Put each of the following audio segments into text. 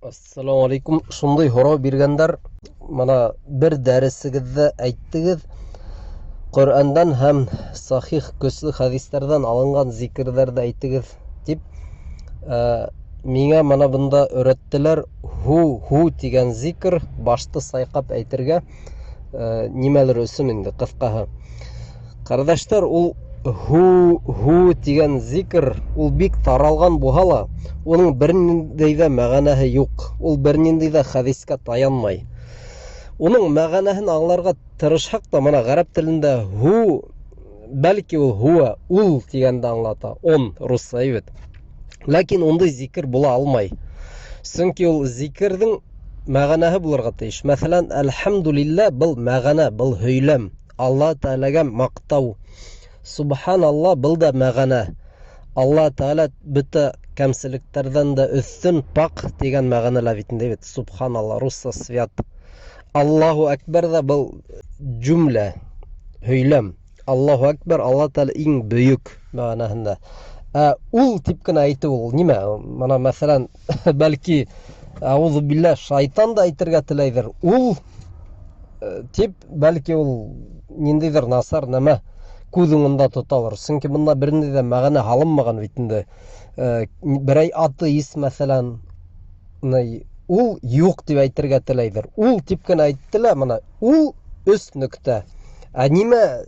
Ассаламу алейкум. Шундай һорау биргәндәр. Мана бер дәресегездә әйттегез. Коръәндан һәм сахих көсле хәдисләрдән алынган зикрләрдә әйттегез дип, миңа мана бында өйрәттеләр. Ху дигән зикр башты сайкап әйтергә, нимәлер өсөн инде кыскаһы. Кардәшләр, ул ху дигән зикр ул бик таралган булса ла, уның берниндәй дә мәгънәһе юк. Ул берниндәй дә хәдискә таянмай. Уның мәгънәһен аңларга тырышһак та, мана гарәп телендә ху, бәлки ул хуа, ул дигәнде аңлата. Он русча әйбәт. Ләкин ундай зикр була алмай. Чөнки ул зикрдең мәгънәһе булырга тиеш. Мәсәлән, әлхәмдүлилләh был мәгънә, был һөйләм. Алла Тәгаләгә мактау. Субханаллах был да мәгънә. Алла Тәгалә бөтә кәмселектәрдән дә өстен, пак дигән мәгънәләр бит инде бит. Субханаллах, русча свят. Аллаху акбар да был җүмлә, һөйләм. Аллаху акбар, Алла Тәгалә иң бөек мәгънәһендә. Ул дип кенә әйтү ул нимә? Мана мәсәлән, бәлки аузу билlah шайтан да әйтергә теләйдер. Ул дип, бәлки ул ниндидер насар нәмә күз уңында тоталыр. Чөнки бunda бернинди дә мәгънә алынмаган бит инде. Берәй атеист мәсәлән, ул юк дип әйтергә теләйдер. Ул дип кенә әйттеләр, мана ул өст нөктә. Нимә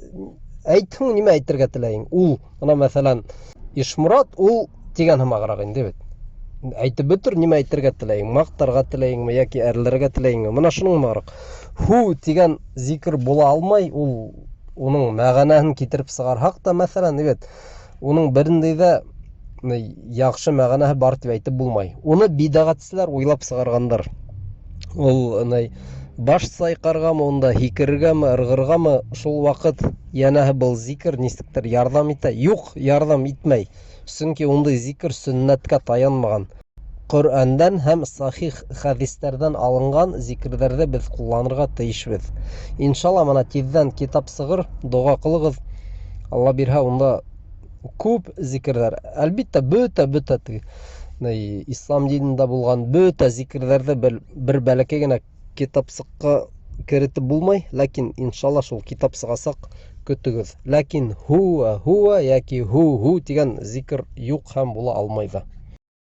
әйтһәң, нимә әйтергә теләйең? Ул, мана мәсәлән, Ишмурат ул дигән һымаграк инде бит. Әйтеп бөтер, нимә әйтергә теләйең? Мактарга теләйеңме яки әрләргә теләйеңме? Мана шуның һымаграк. Ху дигән зикр була алмай, ул уның мәгънәһен китереп сыгарһак та, мәсәлән, бит, уның бернинди дә яхшы мәгънәһе бар дип әйтеп булмай. Уны бидагатчылар уйлап сыгаргандар. Ул баш сайкаргамы, онда һикергәме, ыргыргамы шул вакыт янәһе был зикр нисектер ярдәм итә? Юк, ярдәм итмәй. Чөнки ундай зикр сөннәткә таянмаган. Коръәндан һәм сахих хәдисләрдән алынган зикрләрдә без кулланырга тиешбез. Иншалла, мана тиздән китап сыгыр, дуга кылыгыз. Алла бирһә, унда күп зикрләр. Әлбәттә, бөтә ислам динендә булган бөтә зикрләрдә бер бәләкәй генә китап сыкка керетеп булмай, ләкин иншалла шул китап сыгасак көтегез. Ләкин хуа яки ху дигән зикр юк һәм була алмый да.